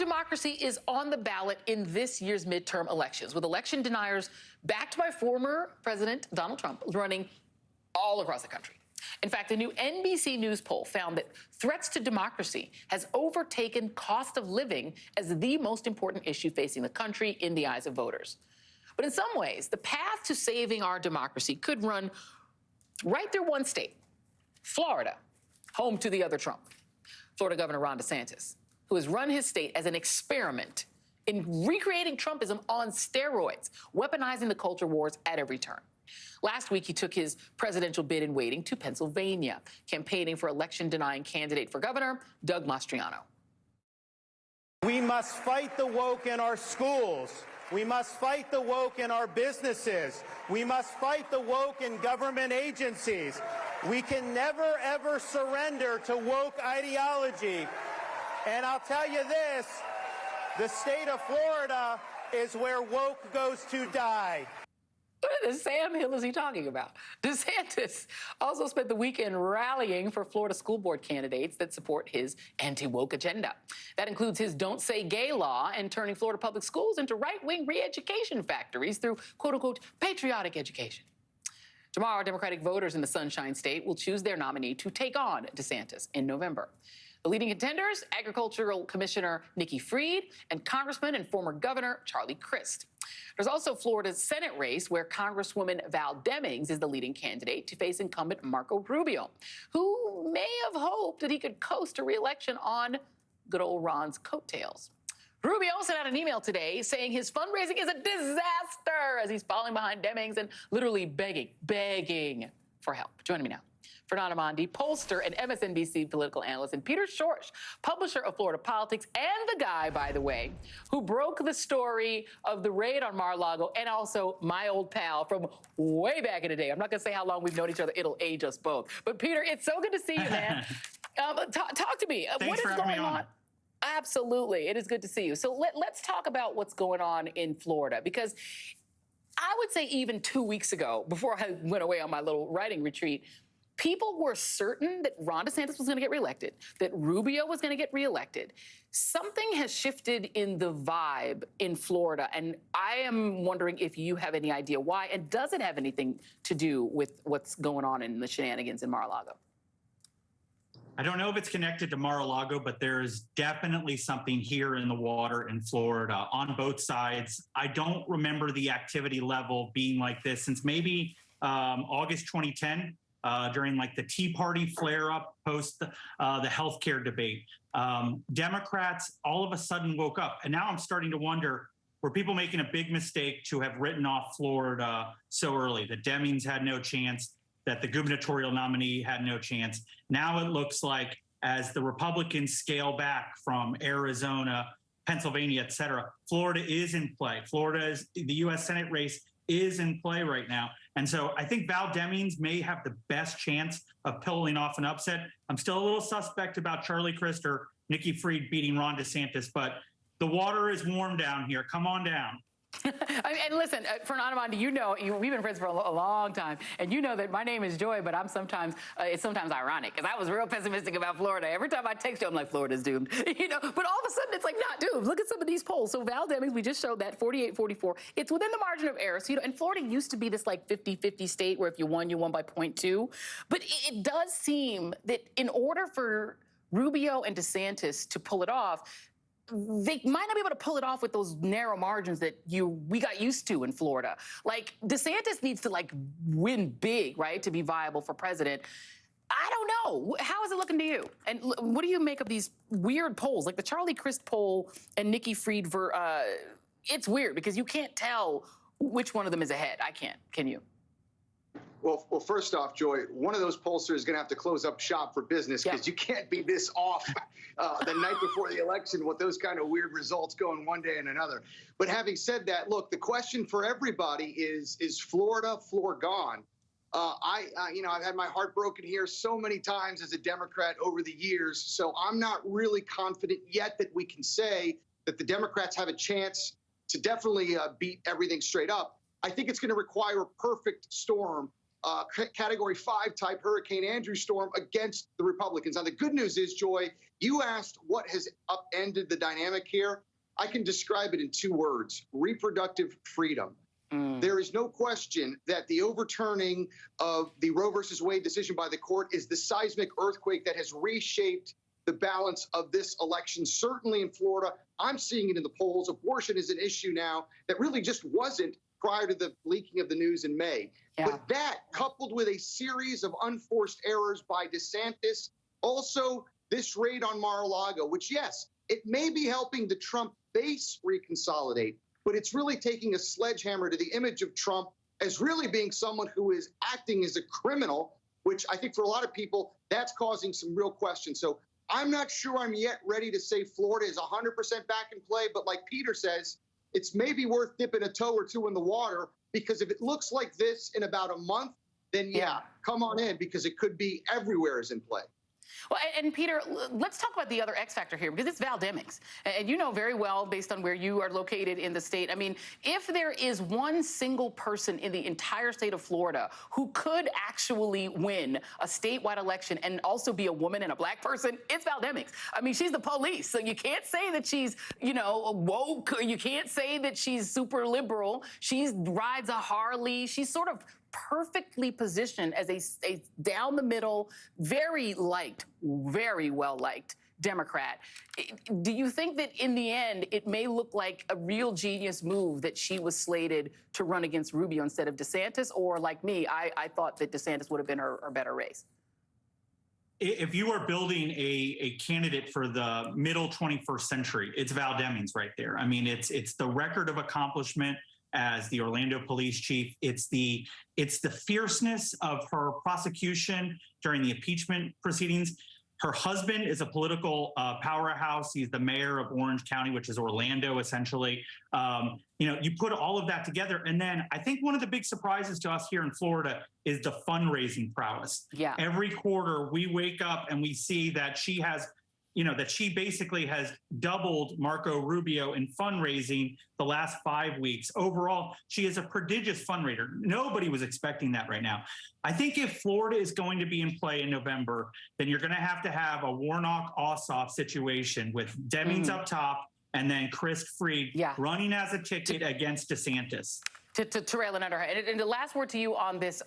democracy is on the ballot in this year's midterm elections, with election deniers backed by former President Donald Trump running all across the country. In fact, a new NBC News poll found that threats to democracy has overtaken cost of living as the most important issue facing the country in the eyes of voters. But in some ways, the path to saving our democracy could run right through one state, Florida, home to the other Trump, Florida Governor Ron DeSantis, who has run his state as an experiment in recreating Trumpism on steroids, weaponizing the culture wars at every turn. Last week, he took his presidential bid in waiting to Pennsylvania, campaigning for election-denying candidate for governor, Doug Mastriano. We must fight the woke in our schools. We must fight the woke in our businesses. We must fight the woke in government agencies. We can never, ever surrender to woke ideology. And I'll tell you this, the state of Florida is where woke goes to die. What the Sam Hill is he talking about? DeSantis also spent the weekend rallying for Florida school board candidates that support his anti-woke agenda. That includes his Don't Say Gay law and turning Florida public schools into right-wing re-education factories through, quote-unquote, patriotic education. Tomorrow, Democratic voters in the Sunshine State will choose their nominee to take on DeSantis in November. The leading contenders, Agricultural Commissioner Nikki Fried and Congressman and former Governor Charlie Crist. There's also Florida's Senate race, where Congresswoman Val Demings is the leading candidate to face incumbent Marco Rubio, who may have hoped that he could coast a re-election on good old Ron's coattails. Rubio sent out an email today saying his fundraising is a disaster as he's falling behind Demings and literally begging for help. Joining me now, Fernanda Mondi, pollster and MSNBC political analyst, and Peter Schorsch, publisher of Florida Politics, and the guy, by the way, who broke the story of the raid on Mar-a-Lago, and also my old pal from way back in the day. I'm not going to say how long we've known each other. It'll age us both. But, Peter, it's so good to see you, man. Talk to me. Thanks for having me on. Absolutely. It is good to see you. So let's talk about what's going on in Florida, because I would say even 2 weeks ago, before I went away on my little writing retreat, people were certain that Ron DeSantis was going to get reelected, that Rubio was going to get reelected. Something has shifted in the vibe in Florida, and I am wondering if you have any idea why, and does it have anything to do with what's going on in the shenanigans in Mar-a-Lago? I don't know if it's connected to Mar-a-Lago, but there is definitely something here in the water in Florida on both sides. I don't remember the activity level being like this since maybe August 2010. During like the Tea Party flare-up post the healthcare debate. Democrats all of a sudden woke up. And now I'm starting to wonder, were people making a big mistake to have written off Florida so early? That Demings had no chance, that the gubernatorial nominee had no chance. Now it looks like as the Republicans scale back from Arizona, Pennsylvania, et cetera, Florida is in play. The U.S. Senate race is in play right now. And so I think Val Demings may have the best chance of pulling off an upset. I'm still a little suspect about Charlie Crist or Nikki Fried beating Ron DeSantis, but the water is warm down here. Come on down. I mean, and listen, Fernanda Mondi, we've been friends for a long time, and you know that my name is Joy, but it's sometimes ironic, because I was real pessimistic about Florida. Every time I text you, I'm like, Florida's doomed, but all of a sudden it's like, not doomed. Look at some of these polls. So Val Demings, we just showed that 48-44. It's within the margin of error. So, and Florida used to be this like 50-50 state where if you won by 0.2. But it does seem that in order for Rubio and DeSantis to pull it off, they might not be able to pull it off with those narrow margins that we got used to in Florida. Like, DeSantis needs to, like, win big, right, to be viable for president. I don't know. How is it looking to you? And what do you make of these weird polls, like the Charlie Crist poll and Nikki Fried? It's weird because you can't tell which one of them is ahead. I can't. Can you? Well, first off, Joy, one of those pollsters is going to have to close up shop for business, because you can't be this off the night before the election with those kind of weird results going one day and another. But having said that, look, the question for everybody is Florida floor gone? I've had my heart broken here so many times as a Democrat over the years, so I'm not really confident yet that we can say that the Democrats have a chance to definitely beat everything straight up. I think it's going to require a perfect storm Category 5 type Hurricane Andrew storm against the Republicans. Now, the good news is, Joy, you asked what has upended the dynamic here. I can describe it in 2 words: reproductive freedom. There is no question that the overturning of the Roe versus Wade decision by the court is the seismic earthquake that has reshaped the balance of this election, certainly in Florida. I'm seeing it in the polls. Abortion is an issue now that really just wasn't prior to the leaking of the news in May. Yeah. But that, coupled with a series of unforced errors by DeSantis, also this raid on Mar-a-Lago, which, yes, it may be helping the Trump base reconsolidate, but it's really taking a sledgehammer to the image of Trump as really being someone who is acting as a criminal, which I think for a lot of people, that's causing some real questions. So I'm not sure I'm yet ready to say Florida is 100% back in play, but like Peter says, it's maybe worth dipping a toe or two in the water, because if it looks like this in about a month, then yeah, come on in, because it could be everywhere is in play. Well, and Peter, let's talk about the other X factor here, because it's Val Demings. And you know very well, based on where you are located in the state, I mean, if there is one single person in the entire state of Florida who could actually win a statewide election and also be a woman and a black person, it's Val Demings. I mean, she's the police, so you can't say that she's, you know, woke. You can't say that she's super liberal. She rides a Harley. She's sort of perfectly positioned as a down the middle, very liked, very well liked Democrat. Do you think that in the end it may look like a real genius move that she was slated to run against Rubio instead of DeSantis? Or like me, I thought that DeSantis would have been her better race? If you are building a candidate for the middle 21st century, it's Val Demings right there. I mean, it's the record of accomplishment as the Orlando police chief. It's the fierceness of her prosecution during the impeachment proceedings. Her husband is a political powerhouse. He's the mayor of Orange County, which is Orlando, essentially. You know, you put all of that together, and then I think one of the big surprises to us here in Florida is the fundraising prowess. Yeah. Every quarter we wake up and we see that she has, you know, that she basically has doubled Marco Rubio in fundraising the last 5 weeks. Overall, she is a prodigious fundraiser. Nobody was expecting that right now. I think if Florida is going to be in play in November, then you're going to have a Warnock-Ossoff situation with Demings up top and then Chris Freed running as a ticket against DeSantis. To rail it under her. And the last word to you on this,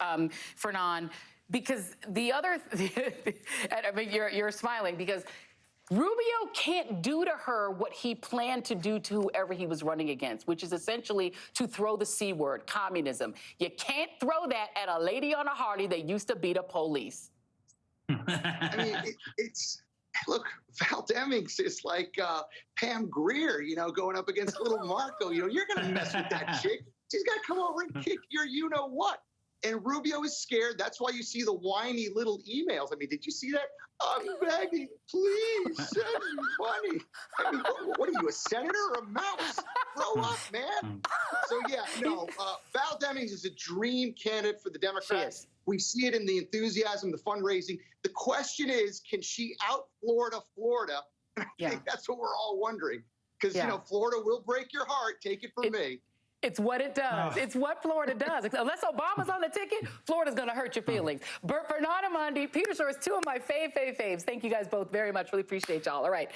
Fernand, because the other, I mean, you're smiling because Rubio can't do to her what he planned to do to whoever he was running against, which is essentially to throw the C word, communism. You can't throw that at a lady on a Harley that used to beat up police. I mean, look, Val Demings is like Pam Grier, you know, going up against little Marco. You know, you're going to mess with that chick. She's got to come over and kick your you-know-what. And Rubio is scared. That's why you see the whiny little emails. I mean, did you see that? I'm begging, please send me money. I mean, what are you, a senator or a mouse? Grow up, man. So, yeah, no, Val Demings is a dream candidate for the Democrats. We see it in the enthusiasm, the fundraising. The question is, can she out-Florida Florida? And I think that's what we're all wondering. Because, you know, Florida will break your heart. Take it from me. It's what it does. It's what Florida does. Unless Obama's on the ticket, Florida's going to hurt your feelings. Fernand Amandi, Peter Shores, two of my faves. Thank you guys both very much. Really appreciate y'all. All right.